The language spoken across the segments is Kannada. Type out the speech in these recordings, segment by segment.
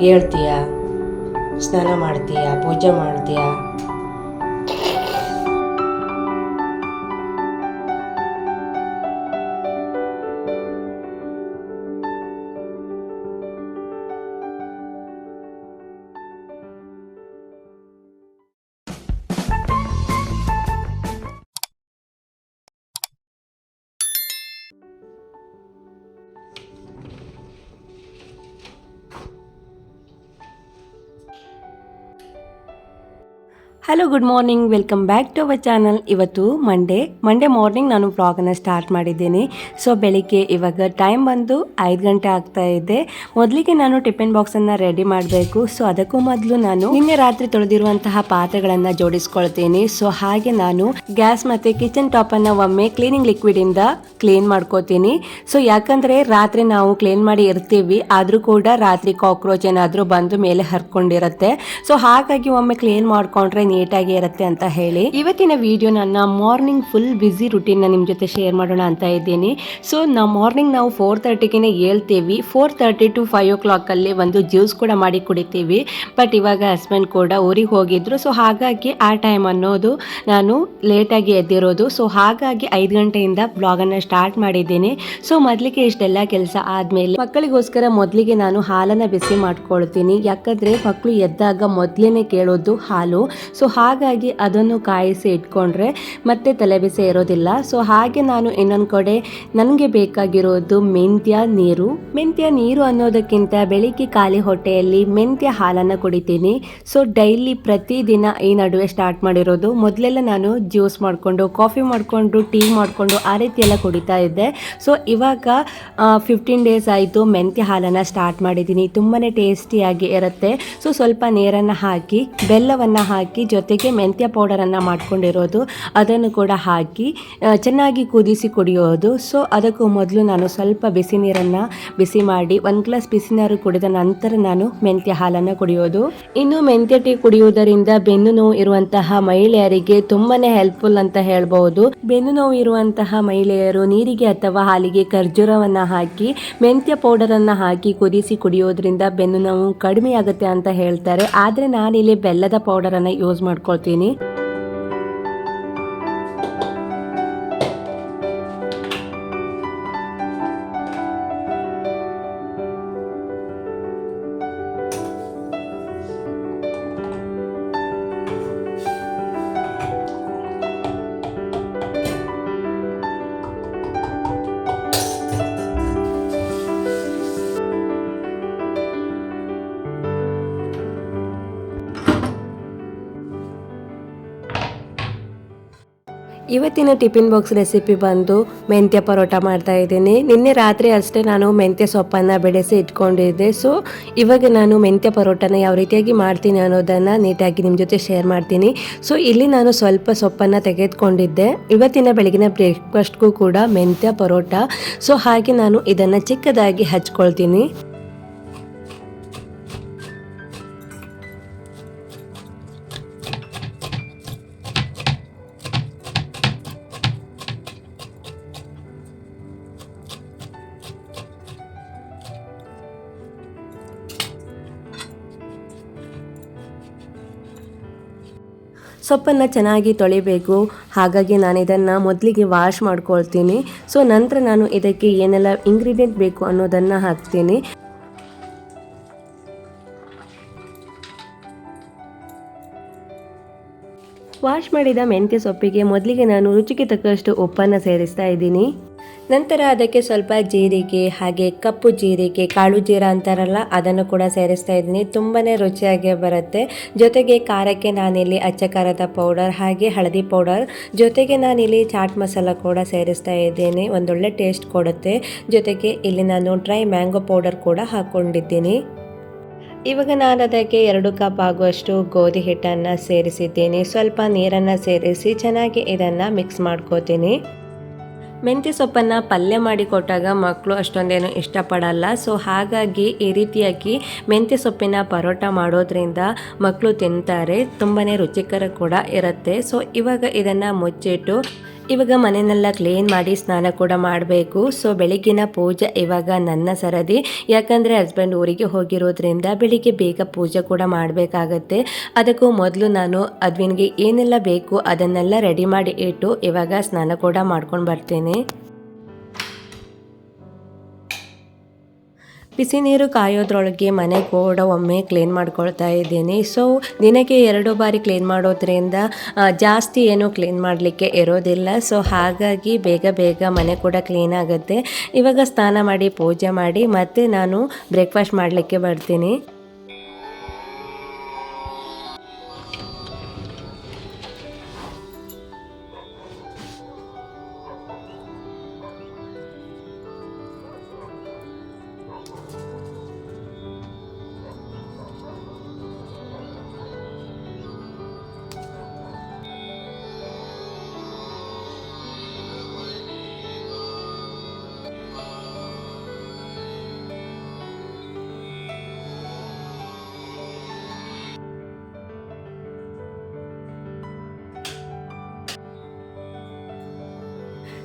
ಹೇಳ್ತೀಯ, ಸ್ನಾನ ಮಾಡ್ತೀಯ, ಪೂಜೆ ಮಾಡ್ತೀಯ. Hello, good morning, welcome back to our channel. ಇವತ್ತು ಮಂಡೇ ಮಾರ್ನಿಂಗ್ ನಾನು ವ್ಲಾಗನ್ನು ಸ್ಟಾರ್ಟ್ ಮಾಡಿದ್ದೀನಿ. ಸೊ ಬೆಳಿಗ್ಗೆ ಇವಾಗ ಟೈಮ್ ಬಂದು 5 ಗಂಟೆ ಆಗ್ತಾ ಇದೆ. ಮೊದಲಿಗೆ ನಾನು ಟಿಫಿನ್ ಬಾಕ್ಸನ್ನು ರೆಡಿ ಮಾಡಬೇಕು. ಸೊ ಅದಕ್ಕೂ ಮೊದಲು ನಾನು ನಿನ್ನೆ ರಾತ್ರಿ ತೊಳೆದಿರುವಂತಹ ಪಾತ್ರೆಗಳನ್ನು ಜೋಡಿಸ್ಕೊಳ್ತೀನಿ. ಸೊ ಹಾಗೆ ನಾನು ಗ್ಯಾಸ್ ಮತ್ತು ಕಿಚನ್ ಟಾಪನ್ನು ಒಮ್ಮೆ ಕ್ಲೀನಿಂಗ್ ಲಿಕ್ವಿಡಿಂದ ಕ್ಲೀನ್ ಮಾಡ್ಕೋತೀನಿ. ಸೊ ಯಾಕಂದರೆ ರಾತ್ರಿ ನಾವು ಕ್ಲೀನ್ ಮಾಡಿ ಇರ್ತೀವಿ, ಆದರೂ ಕೂಡ ರಾತ್ರಿ ಕಾಕ್ರೋಚ್ ಏನಾದರೂ ಬಂದು ಮೇಲೆ ಹರ್ಕೊಂಡಿರುತ್ತೆ. ಸೊ ಹಾಗಾಗಿ ಒಮ್ಮೆ ಕ್ಲೀನ್ ಮಾಡ್ಕೊಂಡ್ರೆ ನೀಟಾಗಿ ಇರುತ್ತೆ ಅಂತ ಹೇಳಿ ಇವತ್ತಿನ ವಿಡಿಯೋ ನನ್ನ ಮಾರ್ನಿಂಗ್ ಫುಲ್ ಬಿಸಿ ರುಟೀನ್ ನಿಮ್ಮ ಜೊತೆ ಶೇರ್ ಮಾಡೋಣ ಅಂತ ಇದ್ದೀನಿ. ಸೊ ಮಾರ್ನಿಂಗ್ ನಾವು 4:30ಗೆ ಹೇಳ್ತೀವಿ. 4:30 to 5 o'clock ಅಲ್ಲಿ ಒಂದು ಜ್ಯೂಸ್ ಕೂಡ ಮಾಡಿ ಕುಡಿತೀವಿ. ಬಟ್ ಇವಾಗ ಹಸ್ಬೆಂಡ್ ಕೂಡ ಊರಿಗೆ ಹೋಗಿದ್ರು. ಸೊ ಹಾಗಾಗಿ ಆ ಟೈಮ್ ಅನ್ನೋದು ನಾನು ಲೇಟಾಗಿ ಎದ್ದಿರೋದು. ಸೊ ಹಾಗಾಗಿ 5 ಗಂಟೆಯಿಂದ ಬ್ಲಾಗನ್ನು ಸ್ಟಾರ್ಟ್ ಮಾಡಿದ್ದೀನಿ. ಸೊ ಮೊದಲಿಗೆ ಇಷ್ಟೆಲ್ಲ ಕೆಲಸ ಆದಮೇಲೆ ಮಕ್ಕಳಿಗೋಸ್ಕರ ಮೊದಲಿಗೆ ನಾನು ಹಾಲನ್ನು ಬಿಸಿ ಮಾಡ್ಕೊಳ್ತೀನಿ. ಯಾಕಂದರೆ ಮಕ್ಕಳು ಎದ್ದಾಗ ಮೊದಲೇನೆ ಕೇಳೋದು ಹಾಲು. ಸೊ ಹಾಗಾಗಿ ಅದನ್ನು ಕಾಯಿಸಿ ಇಟ್ಕೊಂಡ್ರೆ ಮತ್ತೆ ತಲೆ ಬಿಸಿ ಇರೋದಿಲ್ಲ. ಸೊ ಹಾಗೆ ನಾನು ಇನ್ನೊಂದು ಕಡೆ ನನಗೆ ಬೇಕಾಗಿರೋದು ಮೆಂತ್ಯ ನೀರು ಅನ್ನೋದಕ್ಕಿಂತ ಬೆಳಿಗ್ಗೆ ಖಾಲಿ ಹೊಟ್ಟೆಯಲ್ಲಿ ಮೆಂತ್ಯ ಹಾಲನ್ನು ಕುಡಿತೀನಿ. ಸೊ ಡೈಲಿ ಪ್ರತಿದಿನ ಈ ನಡುವೆ ಸ್ಟಾರ್ಟ್ ಮಾಡಿರೋದು. ಮೊದಲೆಲ್ಲ ನಾನು ಜ್ಯೂಸ್ ಮಾಡಿಕೊಂಡು, ಕಾಫಿ ಮಾಡಿಕೊಂಡು, ಟೀ ಮಾಡಿಕೊಂಡು ಆ ರೀತಿ ಎಲ್ಲ ಕುಡಿತಾ ಇದ್ದೆ. ಸೊ ಇವಾಗ 15 ಡೇಸ್ ಆಯಿತು ಮೆಂತ್ಯ ಹಾಲನ್ನು ಸ್ಟಾರ್ಟ್ ಮಾಡಿದ್ದೀನಿ. ತುಂಬಾ ಟೇಸ್ಟಿಯಾಗಿ ಇರುತ್ತೆ. ಸೊ ಸ್ವಲ್ಪ ನೀರನ್ನು ಹಾಕಿ, ಬೆಲ್ಲವನ್ನು ಹಾಕಿ, ಜೊತೆಗೆ ಮೆಂತ್ಯ ಪೌಡರನ್ನು ಮಾಡ್ಕೊಂಡಿರೋದು ಅದನ್ನು ಕೂಡ ಹಾಕಿ ಚೆನ್ನಾಗಿ ಕುದಿಸಿ ಕುಡಿಯೋದು. ಸೊ ಅದಕ್ಕೂ ಮೊದಲು ನಾನು ಸ್ವಲ್ಪ ಬಿಸಿ ನೀರನ್ನು ಬಿಸಿ ಮಾಡಿ 1 ಗ್ಲಾಸ್ ಬಿಸಿ ನೀರು ಕುಡಿದ ನಂತರ ನಾನು ಮೆಂತ್ಯ ಹಾಲನ್ನು ಕುಡಿಯೋದು. ಇನ್ನು ಮೆಂತ್ಯ ಟೀ ಕುಡಿಯುವುದರಿಂದ ಬೆನ್ನು ನೋವು ಇರುವಂತಹ ಮಹಿಳೆಯರಿಗೆ ತುಂಬಾನೇ ಹೆಲ್ಪ್ಫುಲ್ ಅಂತ ಹೇಳ್ಬಹುದು. ಬೆನ್ನು ನೋವು ಇರುವಂತಹ ಮಹಿಳೆಯರು ನೀರಿಗೆ ಅಥವಾ ಹಾಲಿಗೆ ಖರ್ಜೂರವನ್ನು ಹಾಕಿ ಮೆಂತ್ಯ ಪೌಡರನ್ನು ಹಾಕಿ ಕುದಿಸಿ ಕುಡಿಯೋದ್ರಿಂದ ಬೆನ್ನು ನೋವು ಕಡಿಮೆ ಆಗುತ್ತೆ ಅಂತ ಹೇಳ್ತಾರೆ. ಆದರೆ ನಾನಿಲ್ಲಿ ಬೆಲ್ಲದ ಪೌಡರನ್ನು ಯೂಸ್ ಮಾಡ್ಕೊಳ್ತೀನಿ. ಇವತ್ತಿನ ಟಿಫಿನ್ ಬಾಕ್ಸ್ ರೆಸಿಪಿ ಬಂದು ಮೆಂತ್ಯ ಪರೋಟ ಮಾಡ್ತಾ ಇದ್ದೀನಿ. ನಿನ್ನೆ ರಾತ್ರಿ ಅಷ್ಟೇ ನಾನು ಮೆಂತ್ಯ ಸೊಪ್ಪನ್ನು ಬೆಳೆಸಿ ಇಟ್ಕೊಂಡಿದ್ದೆ. ಸೊ ಇವಾಗ ನಾನು ಮೆಂತ್ಯ ಪರೋಟನ ಯಾವ ರೀತಿಯಾಗಿ ಮಾಡ್ತೀನಿ ಅನ್ನೋದನ್ನು ನೀಟಾಗಿ ನಿಮ್ಮ ಜೊತೆ ಶೇರ್ ಮಾಡ್ತೀನಿ. ಸೊ ಇಲ್ಲಿ ನಾನು ಸ್ವಲ್ಪ ಸೊಪ್ಪನ್ನು ತೆಗೆದುಕೊಂಡಿದ್ದೆ. ಇವತ್ತಿನ ಬೆಳಗಿನ ಬ್ರೇಕ್ಫಾಸ್ಟ್ಗೂ ಕೂಡ ಮೆಂತ್ಯ ಪರೋಟ. ಸೊ ಹಾಗೆ ನಾನು ಇದನ್ನು ಚಿಕ್ಕದಾಗಿ ಹಚ್ಕೊಳ್ತೀನಿ. ಸೊಪ್ಪನ್ನು ಚೆನ್ನಾಗಿ ತೊಳಿಬೇಕು. ಹಾಗಾಗಿ ನಾನು ಇದನ್ನು ಮೊದಲಿಗೆ ವಾಶ್ ಮಾಡ್ಕೊಳ್ತೀನಿ. ಸೊ ನಂತರ ನಾನು ಇದಕ್ಕೆ ಏನೆಲ್ಲ ಇಂಗ್ರೀಡಿಯೆಂಟ್ ಬೇಕು ಅನ್ನೋದನ್ನು ಹಾಕ್ತೀನಿ. ವಾಶ್ ಮಾಡಿದ ಮೆಂತ್ಯ ಸೊಪ್ಪಿಗೆ ಮೊದಲಿಗೆ ನಾನು ರುಚಿಗೆ ತಕ್ಕಷ್ಟು ಉಪ್ಪನ್ನು ಸೇರಿಸ್ತಾ ಇದ್ದೀನಿ. ನಂತರ ಅದಕ್ಕೆ ಸ್ವಲ್ಪ ಜೀರಿಗೆ, ಹಾಗೆ ಕಪ್ಪು ಜೀರಿಗೆ, ಕಾಳು ಜೀರ ಅಂತಾರಲ್ಲ ಅದನ್ನು ಕೂಡ ಸೇರಿಸ್ತಾ ಇದ್ದೀನಿ. ತುಂಬಾ ರುಚಿಯಾಗಿ ಬರುತ್ತೆ. ಜೊತೆಗೆ ಖಾರಕ್ಕೆ ನಾನಿಲ್ಲಿ ಅಚ್ಚ ಖಾರದ ಪೌಡರ್ ಹಾಗೆ ಹಳದಿ ಪೌಡರ್, ಜೊತೆಗೆ ನಾನಿಲ್ಲಿ ಚಾಟ್ ಮಸಾಲ ಕೂಡ ಸೇರಿಸ್ತಾ ಇದ್ದೀನಿ. ಒಂದೊಳ್ಳೆ ಟೇಸ್ಟ್ ಕೊಡುತ್ತೆ. ಜೊತೆಗೆ ಇಲ್ಲಿ ನಾನು ಡ್ರೈ ಮ್ಯಾಂಗೋ ಪೌಡರ್ ಕೂಡ ಹಾಕ್ಕೊಂಡಿದ್ದೀನಿ. ಇವಾಗ ನಾನು ಅದಕ್ಕೆ 2 ಕಪ್ ಆಗುವಷ್ಟು ಗೋಧಿ ಹಿಟ್ಟನ್ನು ಸೇರಿಸಿದ್ದೀನಿ. ಸ್ವಲ್ಪ ನೀರನ್ನು ಸೇರಿಸಿ ಚೆನ್ನಾಗಿ ಇದನ್ನು ಮಿಕ್ಸ್ ಮಾಡ್ಕೋತೀನಿ. ಮೆಂತ್ಯ ಸೊಪ್ಪನ್ನು ಪಲ್ಯ ಮಾಡಿ ಕೊಟ್ಟಾಗ ಮಕ್ಕಳು ಅಷ್ಟೊಂದೇನು ಇಷ್ಟಪಡಲ್ಲ. ಸೊ ಹಾಗಾಗಿ ಈ ರೀತಿಯಾಗಿ ಮೆಂತ್ಯ ಸೊಪ್ಪಿನ ಪರೋಟ ಮಾಡೋದ್ರಿಂದ ಮಕ್ಕಳು ತಿಂತಾರೆ. ತುಂಬಾ ರುಚಿಕರ ಕೂಡ ಇರುತ್ತೆ. ಸೊ ಇವಾಗ ಇದನ್ನು ಮುಚ್ಚಿಟ್ಟು ಇವಾಗ ಮನೆಯನ್ನೆಲ್ಲ ಕ್ಲೀನ್ ಮಾಡಿ ಸ್ನಾನ ಕೂಡ ಮಾಡಬೇಕು. ಸೊ ಬೆಳಿಗ್ಗಿನ ಪೂಜೆ ಇವಾಗ ನನ್ನ ಸರದಿ, ಯಾಕಂದರೆ ಹಸ್ಬೆಂಡ್ ಊರಿಗೆ ಹೋಗಿರೋದ್ರಿಂದ ಬೆಳಿಗ್ಗೆ ಬೇಗ ಪೂಜೆ ಕೂಡ ಮಾಡಬೇಕಾಗತ್ತೆ. ಅದಕ್ಕೂ ಮೊದಲು ನಾನು ಅದ್ವಿನ್ಗೆ ಏನೆಲ್ಲ ಬೇಕು ಅದನ್ನೆಲ್ಲ ರೆಡಿ ಮಾಡಿ ಇಟ್ಟು ಇವಾಗ ಸ್ನಾನ ಕೂಡ ಮಾಡ್ಕೊಂಡು ಬರ್ತೀನಿ. ಬಿಸಿ ನೀರು ಕಾಯೋದ್ರೊಳಗೆ ಮನೆ ಕೂಡ ಒಮ್ಮೆ ಕ್ಲೀನ್ ಮಾಡ್ಕೊಳ್ತಾ ಇದ್ದೀನಿ. ಸೊ ದಿನಕ್ಕೆ 2 ಬಾರಿ ಕ್ಲೀನ್ ಮಾಡೋದ್ರಿಂದ ಜಾಸ್ತಿ ಏನು ಕ್ಲೀನ್ ಮಾಡಲಿಕ್ಕೆ ಇರೋದಿಲ್ಲ. ಸೊ ಹಾಗಾಗಿ ಬೇಗ ಮನೆ ಕೂಡ ಕ್ಲೀನ್ ಆಗುತ್ತೆ. ಇವಾಗ ಸ್ನಾನ ಮಾಡಿ ಪೂಜೆ ಮಾಡಿ ಮತ್ತೆ ನಾನು ಬ್ರೇಕ್ಫಾಸ್ಟ್ ಮಾಡಲಿಕ್ಕೆ ಬರ್ತೀನಿ.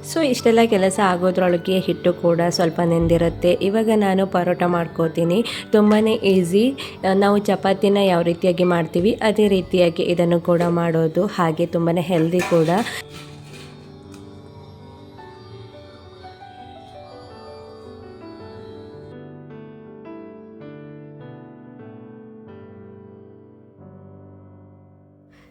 ಸೊ ಇಷ್ಟೆಲ್ಲ ಕೆಲಸ ಆಗೋದ್ರೊಳಗೆ ಹಿಟ್ಟು ಕೂಡ ಸ್ವಲ್ಪ ನೆಂದಿರುತ್ತೆ. ಇವಾಗ ನಾನು ಪರೋಟ ಮಾಡ್ಕೋತೀನಿ. ತುಂಬಾ ಈಸಿ. ನಾವು ಚಪಾತಿನ ಯಾವ ರೀತಿಯಾಗಿ ಮಾಡ್ತೀವಿ ಅದೇ ರೀತಿಯಾಗಿ ಇದನ್ನು ಕೂಡ ಮಾಡೋದು, ಹಾಗೆ ತುಂಬಾ ಹೆಲ್ದಿ ಕೂಡ.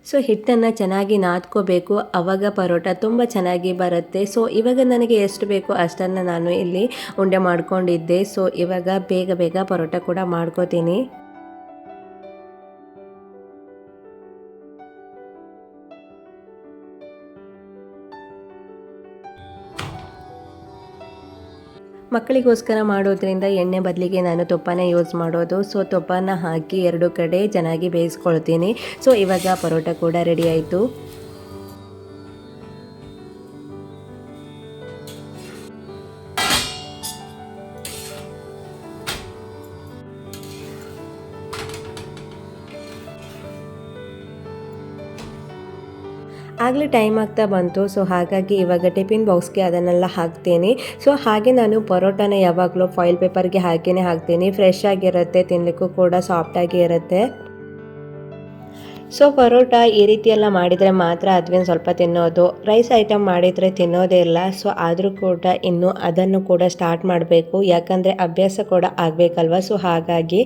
ಸೊ ಹಿಟ್ಟನ್ನು ಚೆನ್ನಾಗಿ ನಾದ್ಕೋಬೇಕು, ಆವಾಗ ಪರೋಟ ತುಂಬ ಚೆನ್ನಾಗಿ ಬರುತ್ತೆ. ಸೊ ಇವಾಗ ನನಗೆ ಎಷ್ಟು ಬೇಕೋ ಅಷ್ಟನ್ನು ನಾನು ಇಲ್ಲಿ ಉಂಡೆ ಮಾಡ್ಕೊಂಡಿದ್ದೆ. ಸೊ ಇವಾಗ ಬೇಗ ಪರೋಟ ಕೂಡ ಮಾಡ್ಕೋತೀನಿ. ಮಕ್ಕಳಿಗೋಸ್ಕರ ಮಾಡೋದ್ರಿಂದ ಎಣ್ಣೆ ಬದಲಿಗೆ ನಾನು ತುಪ್ಪನೇ ಯೂಸ್ ಮಾಡೋದು. ಸೊ ತುಪ್ಪನ ಹಾಕಿ 2 ಕಡೆ ಚೆನ್ನಾಗಿ ಬೇಯಿಸ್ಕೊಳ್ತೀನಿ. ಸೊ ಇವಾಗ ಪರೋಟ ಕೂಡ ರೆಡಿ ಆಯಿತು. ಆಗಲೇ ಟೈಮ್ ಆಗ್ತಾ ಬಂತು. ಸೊ ಹಾಗಾಗಿ ಇವಾಗ ಟಿಫಿನ್ ಬಾಕ್ಸ್ಗೆ ಅದನ್ನೆಲ್ಲ ಹಾಕ್ತೀನಿ. ಸೊ ಹಾಗೆ ನಾನು ಪರೋಟನ ಯಾವಾಗಲೂ ಫಾಯಿಲ್ ಪೇಪರ್ಗೆ ಹಾಕಿನೇ ಹಾಕ್ತೀನಿ. ಫ್ರೆಶ್ ಆಗಿರುತ್ತೆ, ತಿನ್ನಲಿಕ್ಕೂ ಕೂಡ ಸಾಫ್ಟಾಗಿ ಇರುತ್ತೆ. ಸೊ ಪರೋಟ ಈ ರೀತಿ ಎಲ್ಲ ಮಾಡಿದರೆ ಮಾತ್ರ ಅದ್ವೇನು ಸ್ವಲ್ಪ ತಿನ್ನೋದು. ರೈಸ್ ಐಟಮ್ ಮಾಡಿದರೆ ತಿನ್ನೋದೇ ಇಲ್ಲ. ಸೊ ಆದರೂ ಕೂಡ ಇನ್ನು ಅದನ್ನು ಕೂಡ ಸ್ಟಾರ್ಟ್ ಮಾಡಬೇಕು, ಯಾಕಂದರೆ ಅಭ್ಯಾಸ ಕೂಡ ಆಗಬೇಕಲ್ವ. ಸೊ ಹಾಗಾಗಿ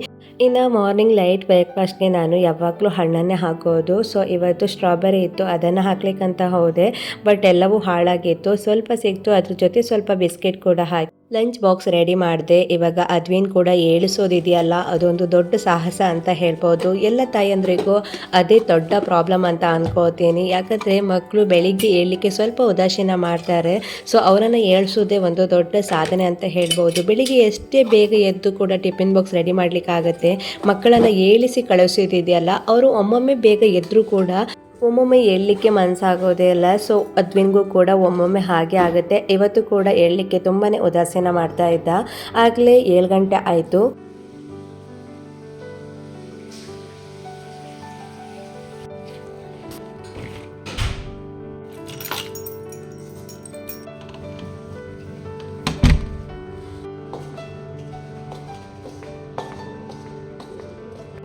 ಇನ್ನು ಮಾರ್ನಿಂಗ್ ಲೈಟ್ ಬ್ರೇಕ್ಫಾಸ್ಟ್ಗೆ ನಾನು ಯಾವಾಗಲೂ ಹಣ್ಣನ್ನೇ ಹಾಕೋದು. ಸೊ ಇವತ್ತು ಸ್ಟ್ರಾಬೆರಿ ಇತ್ತು, ಅದನ್ನು ಹಾಕ್ಲಿಕ್ಕಂತ ಹೋದೆ, ಬಟ್ ಎಲ್ಲವೂ ಹಾಳಾಗಿತ್ತು. ಸ್ವಲ್ಪ ಸಿಕ್ತು, ಅದ್ರ ಜೊತೆ ಸ್ವಲ್ಪ ಬಿಸ್ಕೆಟ್ ಕೂಡ ಹಾಕಿ ಲಂಚ್ ಬಾಕ್ಸ್ ರೆಡಿ ಮಾಡಿದೆ. ಇವಾಗ ಅದ್ವಿನ್ ಕೂಡ ಏಳಿಸೋದಿದೆಯಲ್ಲ, ಅದೊಂದು ದೊಡ್ಡ ಸಾಹಸ ಅಂತ ಹೇಳ್ಬೋದು. ಎಲ್ಲ ತಾಯಂದ್ರಿಗೂ ಅದೇ ದೊಡ್ಡ ಪ್ರಾಬ್ಲಮ್ ಅಂತ ಅನ್ಕೋತೀನಿ. ಯಾಕಂದರೆ ಮಕ್ಕಳು ಬೆಳಿಗ್ಗೆ ಏಳಲಿಕ್ಕೆ ಸ್ವಲ್ಪ ಉದಾಸೀನ ಮಾಡ್ತಾರೆ. ಸೊ ಅವರನ್ನು ಏಳಿಸೋದೇ ಒಂದು ದೊಡ್ಡ ಸಾಧನೆ ಅಂತ ಹೇಳ್ಬೋದು. ಬೆಳಿಗ್ಗೆ ಎಷ್ಟೇ ಬೇಗ ಎದ್ದು ಕೂಡ ಟಿಫಿನ್ ಬಾಕ್ಸ್ ರೆಡಿ ಮಾಡಲಿಕ್ಕಾಗತ್ತೆ. ಮಕ್ಕಳನ್ನು ಏಳಿಸಿ ಕಳಿಸೋದಿದೆಯಲ್ಲ, ಅವರು ಒಮ್ಮೊಮ್ಮೆ ಬೇಗ ಎದ್ದರೂ ಕೂಡ ಒಮ್ಮೊಮ್ಮೆ ಏಳಲಿಕ್ಕೆ ಮನಸ್ಸಾಗೋದೇ ಇಲ್ಲ. ಸೊ ಅದ್ವಿನ್ಗೂ ಕೂಡ ಒಮ್ಮೊಮ್ಮೆ ಹಾಗೆ ಆಗುತ್ತೆ. ಇವತ್ತು ಕೂಡ ಏಳಲಿಕ್ಕೆ ತುಂಬಾ ಉದಾಸೀನ ಮಾಡ್ತಾ ಇದ್ದ. ಆಗಲೇ 7 ಗಂಟೆ ಆಯಿತು.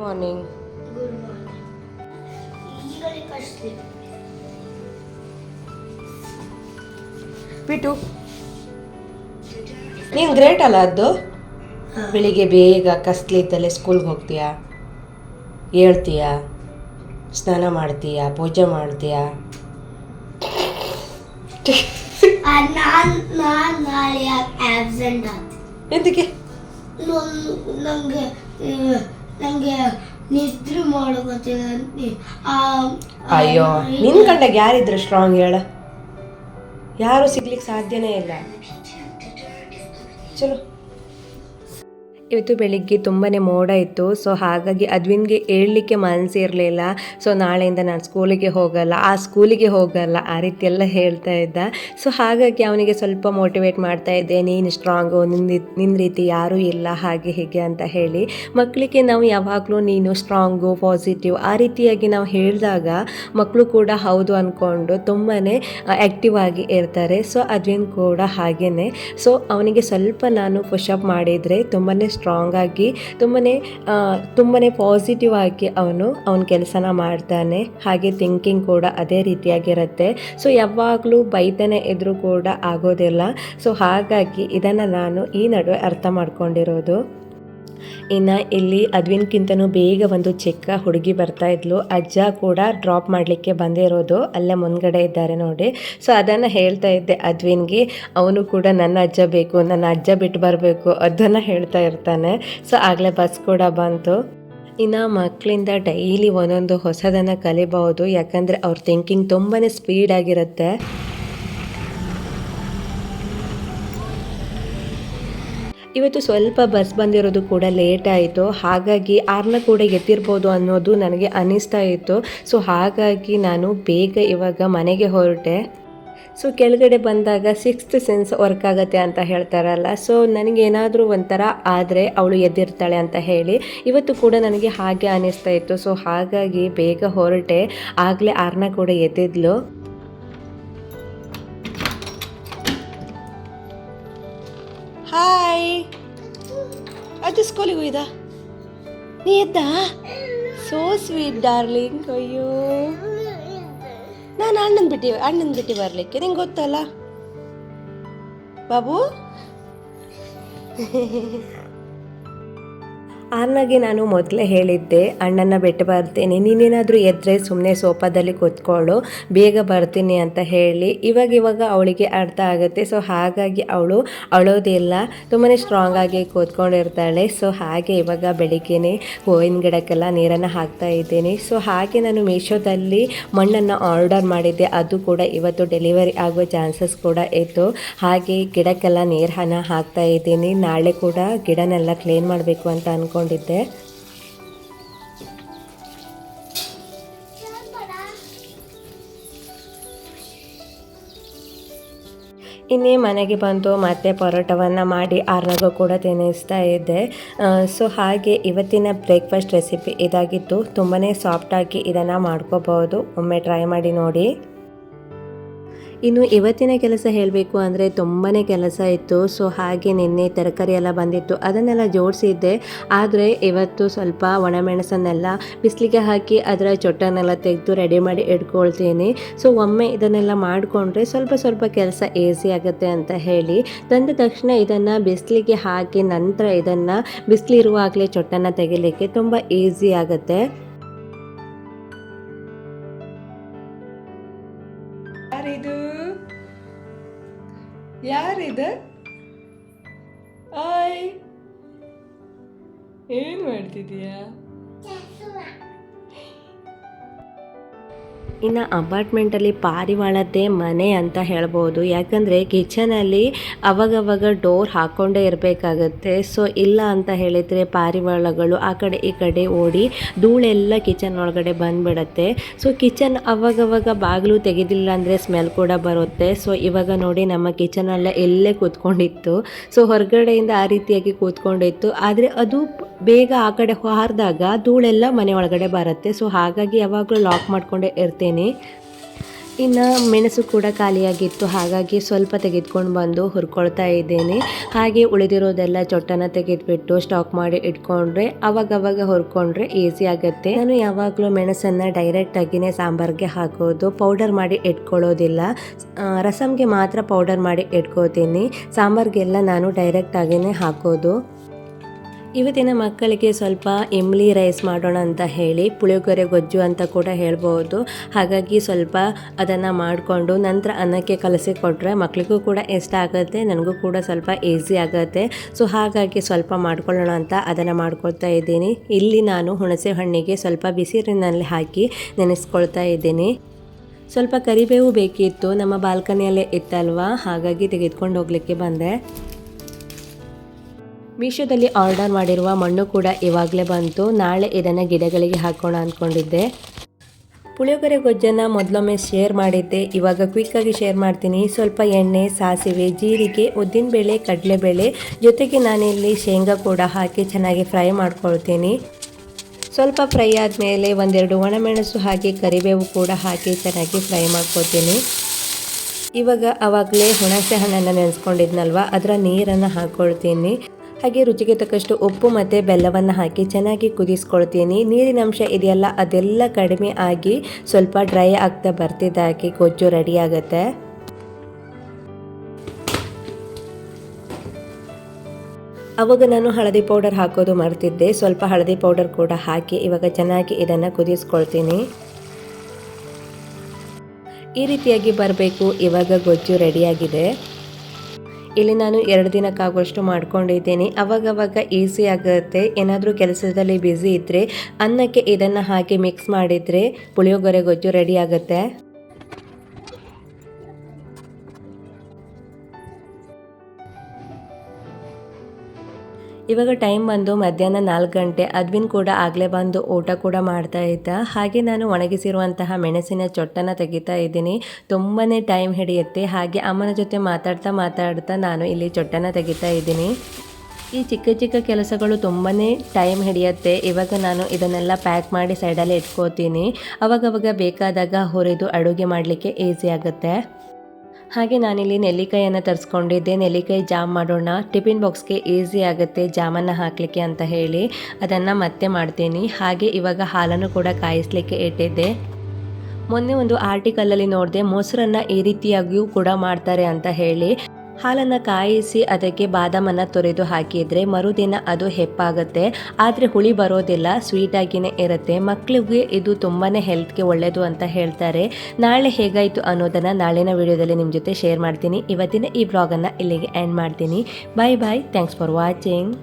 ಮಾರ್ನಿಂಗ್ ಬಿಟ್ಟು ನೀನು ಗ್ರೇಟ್ ಅಲ್ಲ. ಅದು ಬೆಳಿಗ್ಗೆ ಬೇಗ ಕಸ್ಲಿದ್ದಲ್ಲೇ ಸ್ಕೂಲ್ಗೆ ಹೋಗ್ತೀಯಾ, ಹೇಳ್ತೀಯಾ, ಸ್ನಾನ ಮಾಡ್ತೀಯಾ, ಪೂಜೆ ಮಾಡ್ತೀಯಾ. ಎಂತಕ್ಕೆ ನಂಗೆ ನಿದ್ರೆ ಮಾಡೋಕತ್ತಿಲ್ಲ. ಅಯ್ಯೋ, ನಿನ್ ಕಂಡಾಗ ಯಾರಿದ್ರು ಸ್ಟ್ರಾಂಗ್ ಹೇಳ? ಯಾರು ಸಿಗ್ಲಿಕ್ಕೆ ಸಾಧ್ಯನೇ ಇಲ್ಲ. ಚಲೋ ಇವತ್ತು ಬೆಳಿಗ್ಗೆ ತುಂಬಾ ಮೋಡ ಇತ್ತು. ಸೊ ಹಾಗಾಗಿ ಅದ್ವಿನ್ಗೆ ಹೇಳಲಿಕ್ಕೆ ಮನಸ್ಸಿರಲಿಲ್ಲ. ಸೊ ನಾಳೆಯಿಂದ ನಾನು ಸ್ಕೂಲಿಗೆ ಹೋಗಲ್ಲ, ಸ್ಕೂಲಿಗೆ ಹೋಗಲ್ಲ, ಆ ರೀತಿ ಎಲ್ಲ ಹೇಳ್ತಾ ಇದ್ದ. ಸೊ ಹಾಗಾಗಿ ಅವನಿಗೆ ಸ್ವಲ್ಪ ಮೋಟಿವೇಟ್ ಮಾಡ್ತಾ ಇದ್ದೆ, ನೀನು ಸ್ಟ್ರಾಂಗು, ನಿನ್ನ ರೀತಿ ಯಾರೂ ಇಲ್ಲ, ಹಾಗೆ ಹೀಗೆ ಅಂತ ಹೇಳಿ. ಮಕ್ಕಳಿಗೆ ನಾವು ಯಾವಾಗಲೂ ನೀನು ಸ್ಟ್ರಾಂಗು, ಪಾಸಿಟಿವ್ ಆ ರೀತಿಯಾಗಿ ನಾವು ಹೇಳಿದಾಗ ಮಕ್ಕಳು ಕೂಡ ಹೌದು ಅಂದ್ಕೊಂಡು ತುಂಬಾ ಆ್ಯಕ್ಟಿವ್ ಆಗಿ ಇರ್ತಾರೆ. ಸೊ ಅದ್ವಿನ್ ಕೂಡ ಹಾಗೇ. ಸೊ ಅವನಿಗೆ ಸ್ವಲ್ಪ ನಾನು ಪುಷಪ್ ಮಾಡಿದರೆ ತುಂಬಾ ಸ್ಟ್ರಾಂಗ್ ಆಗಿ ತುಂಬಾ ಪಾಸಿಟಿವ್ ಆಗಿ ಅವನ ಕೆಲಸನ ಮಾಡ್ತಾನೆ. ಹಾಗೆ ಥಿಂಕಿಂಗ್ ಕೂಡ ಅದೇ ರೀತಿಯಾಗಿರುತ್ತೆ. ಸೊ ಯಾವಾಗಲೂ ಬೈತಾನೆ ಇದ್ರೂ ಕೂಡ ಆಗೋದಿಲ್ಲ. ಸೊ ಹಾಗಾಗಿ ಇದನ್ನು ನಾನು ಈ ನಡುವೆ ಅರ್ಥ ಮಾಡ್ಕೊಂಡಿರೋದು. ಇನ್ನು ಇಲ್ಲಿ ಅದ್ವಿನ್ಗಿಂತನೂ ಬೇಗ ಒಂದು ಚಿಕ್ಕ ಹುಡುಗಿ ಬರ್ತಾ ಇದ್ಲು. ಅಜ್ಜ ಕೂಡ ಡ್ರಾಪ್ ಮಾಡಲಿಕ್ಕೆ ಬಂದಿರೋದು, ಅಲ್ಲೇ ಮುಂದ್ಗಡೆ ಇದ್ದಾರೆ ನೋಡಿ. ಸೊ ಅದನ್ನು ಹೇಳ್ತಾ ಇದ್ದೆ ಅದ್ವಿನ್ಗೆ. ಅವನು ಕೂಡ ನನ್ನ ಅಜ್ಜ ಬೇಕು, ನನ್ನ ಅಜ್ಜ ಬಿಟ್ಟು ಬರಬೇಕು ಅದನ್ನು ಹೇಳ್ತಾ ಇರ್ತಾನೆ. ಸೊ ಆಗಲೇ ಬಸ್ ಕೂಡ ಬಂತು. ಇನ್ನು ಮಕ್ಕಳಿಂದ ಡೈಲಿ ಒಂದೊಂದು ಹೊಸದನ್ನು ಕಲಿಬಹುದು, ಯಾಕಂದರೆ ಅವ್ರ ಥಿಂಕಿಂಗ್ ತುಂಬಾ ಸ್ಪೀಡಾಗಿರುತ್ತೆ. ಇವತ್ತು ಸ್ವಲ್ಪ ಬಸ್ ಬಂದಿರೋದು ಕೂಡ ಲೇಟ್ ಆಯಿತು, ಹಾಗಾಗಿ ಆರ್ನ ಕೂಡ ಎತ್ತಿರ್ಬೋದು ಅನ್ನೋದು ನನಗೆ ಅನ್ನಿಸ್ತಾ ಇತ್ತು. ಸೊ ಹಾಗಾಗಿ ನಾನು ಬೇಗ ಇವಾಗ ಮನೆಗೆ ಹೊರಟೆ. ಸೊ ಕೆಳಗಡೆ ಬಂದಾಗ 6th ಸೆನ್ಸ್ ವರ್ಕ್ ಆಗುತ್ತೆ ಅಂತ ಹೇಳ್ತಾರಲ್ಲ, ಸೊ ನನಗೇನಾದರೂ ಒಂಥರ ಆದರೆ ಅವಳು ಎದ್ದಿರ್ತಾಳೆ ಅಂತ ಹೇಳಿ ಇವತ್ತು ಕೂಡ ನನಗೆ ಹಾಗೆ ಅನ್ನಿಸ್ತಾ ಇತ್ತು. ಸೊ ಹಾಗಾಗಿ ಬೇಗ ಹೊರಟೆ. ಆಗಲೇ ಆರ್ನ ಕೂಡ ಎದ್ದಿದ್ಲು. ಹಾಯ್, ಅದು ಸ್ಕೂಲಿಗೆ ಹೋಯ್ದ? ನೀ ಎದ್ದ? So sweet darling. ಅಯ್ಯೋ, ನಾನು ಅಣ್ಣನ ಬಿಟ್ಟು ಬರಲಿಕ್ಕೆ ನಿಂಗೆ ಗೊತ್ತಲ್ಲ ಬಾಬು. ಆರ್ನಾಗೆ ನಾನು ಮೊದಲೇ ಹೇಳಿದ್ದೆ, ಅಣ್ಣನ ಬಿಟ್ಟು ಬರ್ತೀನಿ, ನೀನೇನಾದರೂ ಎದ್ದರೆ ಸುಮ್ಮನೆ ಸೋಫಾದಲ್ಲಿ ಕೂತ್ಕೊಳ್ಳು, ಬೇಗ ಬರ್ತೀನಿ ಅಂತ ಹೇಳಿ. ಇವಾಗ ಅವಳಿಗೆ ಅರ್ಥ ಆಗುತ್ತೆ. ಸೊ ಹಾಗಾಗಿ ಅವಳು ಅಳೋದಿಲ್ಲ, ತುಂಬಾ ಸ್ಟ್ರಾಂಗ್ ಆಗಿ ಕೂತ್ಕೊಂಡಿರ್ತಾಳೆ. ಸೊ ಹಾಗೆ ಇವಾಗ ಬೆಳಿಗ್ಗೆನೇ ಹೂವಿನ ಗಿಡಕ್ಕೆಲ್ಲ ನೀರನ್ನು ಹಾಕ್ತಾ ಇದ್ದೀನಿ. ಸೊ ಹಾಗೆ ನಾನು ಮೀಶೋದಲ್ಲಿ ಮಣ್ಣನ್ನು ಆರ್ಡರ್ ಮಾಡಿದ್ದೆ, ಅದು ಕೂಡ ಇವತ್ತು ಡೆಲಿವರಿ ಆಗೋ ಚಾನ್ಸಸ್ ಕೂಡ ಇತ್ತು. ಹಾಗೆ ಗಿಡಕ್ಕೆಲ್ಲ ನೀರನ್ನು ಹಾಕ್ತಾ ಇದ್ದೀನಿ. ನಾಳೆ ಕೂಡ ಗಿಡನೆಲ್ಲ ಕ್ಲೀನ್ ಮಾಡಬೇಕು ಅಂತ ಅಂದ್ಕೊಂಡಿದ್ದೆ. ಇನ್ನೇ ಮನೆಗೆ ಬಂದು ಮತ್ತೆ ಪರೋಟವನ್ನು ಮಾಡಿ ಆರ್ನಾಗೂ ಕೂಡ ತಿನ್ನಿಸ್ತಾ ಇದ್ದೆ. ಸೊ ಹಾಗೆ ಇವತ್ತಿನ ಬ್ರೇಕ್ಫಾಸ್ಟ್ ರೆಸಿಪಿ ಇದಾಗಿತ್ತು. ತುಂಬಾ ಸಾಫ್ಟಾಗಿ ಇದನ್ನು ಮಾಡ್ಕೋಬಹುದು, ಒಮ್ಮೆ ಟ್ರೈ ಮಾಡಿ ನೋಡಿ. ಇನ್ನು ಇವತ್ತಿನ ಕೆಲಸ ಹೇಳಬೇಕು ಅಂದರೆ ತುಂಬಾ ಕೆಲಸ ಇತ್ತು. ಸೊ ಹಾಗೆ ನಿನ್ನೆ ತರಕಾರಿ ಎಲ್ಲ ಬಂದಿತ್ತು, ಅದನ್ನೆಲ್ಲ ಜೋಡಿಸಿದ್ದೆ. ಆದರೆ ಇವತ್ತು ಸ್ವಲ್ಪ ಒಣಮೆಣಸನ್ನೆಲ್ಲ ಬಿಸಿಲಿಗೆ ಹಾಕಿ ಅದರ ಚೊಟ್ಟನ್ನೆಲ್ಲ ತೆಗೆದು ರೆಡಿ ಮಾಡಿ ಇಟ್ಕೊಳ್ತೀನಿ. ಸೊ ಒಮ್ಮೆ ಇದನ್ನೆಲ್ಲ ಮಾಡಿಕೊಂಡ್ರೆ ಸ್ವಲ್ಪ ಕೆಲಸ ಈಸಿ ಆಗುತ್ತೆ ಅಂತ ಹೇಳಿ ತಂದ ತಕ್ಷಣ ಇದನ್ನು ಬಿಸಿಲಿಗೆ ಹಾಕಿ ನಂತರ ಇದನ್ನು ಬಿಸಿಲಿರುವಾಗಲೇ ಚೊಟ್ಟನ್ನು ತೆಗಿಲಿಕ್ಕೆ ತುಂಬ ಈಸಿ ಆಗುತ್ತೆ. ಯಾರಿದು? ಆಯ್, ಏನು ಮಾಡ್ತಿದೀಯಾ? ಇನ್ನು ಅಪಾರ್ಟ್ಮೆಂಟಲ್ಲಿ ಪಾರಿವಾಳದ್ದೇ ಮನೆ ಅಂತ ಹೇಳ್ಬೋದು. ಯಾಕಂದರೆ ಕಿಚನಲ್ಲಿ ಅವಾಗವಾಗ ಡೋರ್ ಹಾಕ್ಕೊಂಡೇ ಇರಬೇಕಾಗತ್ತೆ. ಸೊ ಇಲ್ಲ ಅಂತ ಹೇಳಿದರೆ ಪಾರಿವಾಳಗಳು ಆ ಕಡೆ ಈ ಕಡೆ ಓಡಿ ಧೂಳೆಲ್ಲ ಕಿಚನ್ ಒಳಗಡೆ ಬಂದುಬಿಡತ್ತೆ. ಸೊ ಕಿಚನ್ ಅವಾಗವಾಗ ಬಾಗಿಲು ತೆಗೆದಿಲ್ಲ ಅಂದರೆ ಸ್ಮೆಲ್ ಕೂಡ ಬರುತ್ತೆ. ಸೊ ಇವಾಗ ನೋಡಿ ನಮ್ಮ ಕಿಚನಲ್ಲೇ ಎಲ್ಲೇ ಕೂತ್ಕೊಂಡಿತ್ತು. ಸೊ ಹೊರಗಡೆಯಿಂದ ಆ ರೀತಿಯಾಗಿ ಕೂತ್ಕೊಂಡಿತ್ತು, ಆದರೆ ಅದು ಬೇಗ ಆ ಕಡೆ ಹಾರಿದಾಗ ಧೂಳೆಲ್ಲ ಮನೆ ಒಳಗಡೆ ಬರುತ್ತೆ. ಸೊ ಹಾಗಾಗಿ ಯಾವಾಗಲೂ ಲಾಕ್ ಮಾಡಿಕೊಂಡೇ ಇರ್ತೀನಿ. ಇನ್ನು ಮೆಣಸು ಕೂಡ ಖಾಲಿಯಾಗಿತ್ತು, ಹಾಗಾಗಿ ಸ್ವಲ್ಪ ತೆಗೆದುಕೊಂಡು ಬಂದು ಹುರ್ಕೊಳ್ತಾ ಇದ್ದೀನಿ. ಹಾಗೆ ಉಳಿದಿರೋದೆಲ್ಲ ಚೊಟ್ಟನ ತೆಗೆದುಬಿಟ್ಟು ಸ್ಟಾಕ್ ಮಾಡಿ ಇಟ್ಕೊಂಡ್ರೆ ಅವಾಗವಾಗ ಹುರ್ಕೊಂಡ್ರೆ ಈಸಿ ಆಗುತ್ತೆ. ನಾನು ಯಾವಾಗಲೂ ಮೆಣಸನ್ನು ಡೈರೆಕ್ಟಾಗಿಯೇ ಸಾಂಬಾರಿಗೆ ಹಾಕೋದು, ಪೌಡರ್ ಮಾಡಿ ಇಟ್ಕೊಳ್ಳೋದಿಲ್ಲ. ರಸಮ್ಗೆ ಮಾತ್ರ ಪೌಡರ್ ಮಾಡಿ ಇಟ್ಕೋತೀನಿ, ಸಾಂಬಾರಿಗೆಲ್ಲ ನಾನು ಡೈರೆಕ್ಟಾಗಿಯೇ ಹಾಕೋದು. ಇವತ್ತಿನ ಮಕ್ಕಳಿಗೆ ಸ್ವಲ್ಪ ಇಂಬ್ಲಿ ರೈಸ್ ಮಾಡೋಣ ಅಂತ ಹೇಳಿ ಪುಳಿಯೋಗರೆ ಗೊಜ್ಜು ಅಂತ ಕೂಡ ಹೇಳ್ಬೋದು. ಹಾಗಾಗಿ ಸ್ವಲ್ಪ ಅದನ್ನು ಮಾಡಿಕೊಂಡು ನಂತರ ಅನ್ನಕ್ಕೆ ಕಲಸಿ ಕೊಟ್ಟರೆ ಮಕ್ಕಳಿಗೂ ಕೂಡ ಇಷ್ಟ ಆಗುತ್ತೆ, ನನಗೂ ಕೂಡ ಸ್ವಲ್ಪ ಈಸಿ ಆಗುತ್ತೆ. ಸೊ ಹಾಗಾಗಿ ಸ್ವಲ್ಪ ಮಾಡ್ಕೊಳ್ಳೋಣ ಅಂತ ಅದನ್ನು ಮಾಡ್ಕೊಳ್ತಾ ಇದ್ದೀನಿ. ಇಲ್ಲಿ ನಾನು ಹುಣಸೆ ಹಣ್ಣಿಗೆ ಸ್ವಲ್ಪ ಬಿಸಿ ನೀರಿನಲ್ಲಿ ಹಾಕಿ ನೆನೆಸ್ಕೊಳ್ತಾ ಇದ್ದೀನಿ. ಸ್ವಲ್ಪ ಕರಿಬೇವು ಬೇಕಿತ್ತು, ನಮ್ಮ ಬಾಲ್ಕನಿಯಲ್ಲೇ ಇತ್ತಲ್ವ, ಹಾಗಾಗಿ ತೆಗೆದುಕೊಂಡು ಹೋಗಲಿಕ್ಕೆ ಬಂದೆ. ಮೀಶೋದಲ್ಲಿ ಆರ್ಡರ್ ಮಾಡಿರುವ ಮಣ್ಣು ಕೂಡ ಇವಾಗಲೇ ಬಂತು. ನಾಳೆ ಇದನ್ನು ಗಿಡಗಳಿಗೆ ಹಾಕೋಣ ಅಂದ್ಕೊಂಡಿದ್ದೆ. ಪುಳಿಯೋಗರೆ ಗೊಜ್ಜನ್ನು ಮೊದಲೊಮ್ಮೆ ಶೇರ್ ಮಾಡಿದ್ದೆ, ಇವಾಗ ಕ್ವಿಕ್ಕಾಗಿ ಶೇರ್ ಮಾಡ್ತೀನಿ. ಸ್ವಲ್ಪ ಎಣ್ಣೆ, ಸಾಸಿವೆ, ಜೀರಿಗೆ, ಉದ್ದಿನಬೇಳೆ, ಕಡಲೆಬೇಳೆ ಜೊತೆಗೆ ನಾನಿಲ್ಲಿ ಶೇಂಗಾ ಕೂಡ ಹಾಕಿ ಚೆನ್ನಾಗಿ ಫ್ರೈ ಮಾಡ್ಕೊಳ್ತೀನಿ. ಸ್ವಲ್ಪ ಫ್ರೈ ಆದಮೇಲೆ ಒಂದೆರಡು ಒಣಮೆಣಸು ಹಾಕಿ ಕರಿಬೇವು ಕೂಡ ಹಾಕಿ ಚೆನ್ನಾಗಿ ಫ್ರೈ ಮಾಡ್ಕೊತೀನಿ. ಇವಾಗ ಆವಾಗಲೇ ಹುಣಸೆ ಹಣ್ಣನ್ನು ನೆನೆಸ್ಕೊಂಡಿದ್ನಲ್ವ, ಅದರ ನೀರನ್ನು ಹಾಕ್ಕೊಳ್ತೀನಿ. ಹಾಗೆ ರುಚಿಗೆ ತಕ್ಕಷ್ಟು ಉಪ್ಪು ಮತ್ತು ಬೆಲ್ಲವನ್ನು ಹಾಕಿ ಚೆನ್ನಾಗಿ ಕುದಿಸ್ಕೊಳ್ತೀನಿ. ನೀರಿನ ಅಂಶ ಇದೆಯಲ್ಲ ಅದೆಲ್ಲ ಕಡಿಮೆ ಆಗಿ ಸ್ವಲ್ಪ ಡ್ರೈ ಆಗ್ತಾ ಬರ್ತಿದ್ದಾಗಿ ಗೊಜ್ಜು ರೆಡಿ ಆಗುತ್ತೆ. ಅವಾಗ ನಾನು ಹಳದಿ ಪೌಡರ್ ಹಾಕೋದು ಮರ್ತಿದ್ದೆ. ಸ್ವಲ್ಪ ಹಳದಿ ಪೌಡರ್ ಕೂಡ ಹಾಕಿ ಇವಾಗ ಚೆನ್ನಾಗಿ ಇದನ್ನು ಕುದಿಸ್ಕೊಳ್ತೀನಿ. ಈ ರೀತಿಯಾಗಿ ಬರಬೇಕು. ಇವಾಗ ಗೊಜ್ಜು ರೆಡಿಯಾಗಿದೆ. ಇಲ್ಲಿ ನಾನು 2 ದಿನಕ್ಕಾಗುವಷ್ಟು ಮಾಡ್ಕೊಂಡಿದ್ದೀನಿ. ಅವಾಗವಾಗ ಈಸಿ ಆಗುತ್ತೆ. ಏನಾದರೂ ಕೆಲಸದಲ್ಲಿ ಬ್ಯುಸಿ ಇದ್ದರೆ ಅನ್ನಕ್ಕೆ ಇದನ್ನು ಹಾಕಿ ಮಿಕ್ಸ್ ಮಾಡಿದರೆ ಪುಳಿಯೋಗರೆ ಗೊಜ್ಜು ರೆಡಿ ಆಗುತ್ತೆ. ಇವಾಗ ಟೈಮ್ ಬಂದು ಮಧ್ಯಾಹ್ನ 4 ಗಂಟೆ. ಅದ್ವಿನ್ ಕೂಡ ಆಗಲೇ ಬಂದು ಊಟ ಕೂಡ ಮಾಡ್ತಾ ಇದ್ದ. ಹಾಗೆ ನಾನು ಒಣಗಿಸಿರುವಂತಹ ಮೆಣಸಿನ ಚೊಟ್ಟನ್ನು ತೆಗಿತಾ ಇದ್ದೀನಿ. ತುಂಬಾ ಟೈಮ್ ಹಿಡಿಯುತ್ತೆ. ಹಾಗೆ ಅಮ್ಮನ ಜೊತೆ ಮಾತಾಡ್ತಾ ನಾನು ಇಲ್ಲಿ ಚೊಟ್ಟನ್ನು ತೆಗಿತಾ ಇದ್ದೀನಿ. ಈ ಚಿಕ್ಕ ಚಿಕ್ಕ ಕೆಲಸಗಳು ತುಂಬಾ ಟೈಮ್ ಹಿಡಿಯುತ್ತೆ. ಇವಾಗ ನಾನು ಇದನ್ನೆಲ್ಲ ಪ್ಯಾಕ್ ಮಾಡಿ ಸೈಡಲ್ಲಿ ಇಟ್ಕೋತೀನಿ. ಅವಾಗವಾಗ ಬೇಕಾದಾಗ ಹುರಿದು ಅಡುಗೆ ಮಾಡಲಿಕ್ಕೆ ಈಸಿ ಆಗುತ್ತೆ. ಹಾಗೆ ನಾನಿಲ್ಲಿ ನೆಲ್ಲಿಕಾಯನ್ನು ತರಿಸ್ಕೊಂಡಿದ್ದೆ. ನೆಲ್ಲಿಕಾಯಿ ಜಾಮ್ ಮಾಡೋಣ, ಟಿಫಿನ್ ಬಾಕ್ಸ್ಗೆ ಈಸಿ ಆಗುತ್ತೆ ಜಾಮನ್ನು ಹಾಕಲಿಕ್ಕೆ ಅಂತ ಹೇಳಿ ಅದನ್ನು ಮತ್ತೆ ಮಾಡ್ತೀನಿ. ಹಾಗೆ ಇವಾಗ ಹಾಲನ್ನು ಕೂಡ ಕಾಯಿಸಲಿಕ್ಕೆ ಇಟ್ಟಿದ್ದೆ. ಮೊನ್ನೆ ಒಂದು ಆರ್ಟಿಕಲಲ್ಲಿ ನೋಡಿದೆ, ಮೊಸರನ್ನು ಈ ರೀತಿಯಾಗಿಯೂ ಕೂಡ ಮಾಡ್ತಾರೆ ಅಂತ ಹೇಳಿ. ಹಾಲನ್ನು ಕಾಯಿಸಿ ಅದಕ್ಕೆ ಬಾದಾಮನ್ನು ತೊರೆದು ಹಾಕಿದರೆ ಮರುದಿನ ಅದು ಹೆಪ್ಪಾಗುತ್ತೆ. ಆದರೆ ಹುಳಿ ಬರೋದಿಲ್ಲ, ಸ್ವೀಟಾಗಿಯೇ ಇರುತ್ತೆ. ಮಕ್ಕಳಿಗೆ ಇದು ತುಂಬಾ ಹೆಲ್ತ್ಗೆ ಒಳ್ಳೆಯದು ಅಂತ ಹೇಳ್ತಾರೆ. ನಾಳೆ ಹೇಗಾಯಿತು ಅನ್ನೋದನ್ನು ನಾಳಿನ ವಿಡಿಯೋದಲ್ಲಿ ನಿಮ್ಮ ಜೊತೆ ಶೇರ್ ಮಾಡ್ತೀನಿ. ಇವತ್ತಿನ ಈ ವ್ಲಾಗನ್ನು ಇಲ್ಲಿಗೆ ಎಂಡ್ ಮಾಡ್ತೀನಿ. Bye bye. Thanks for watching.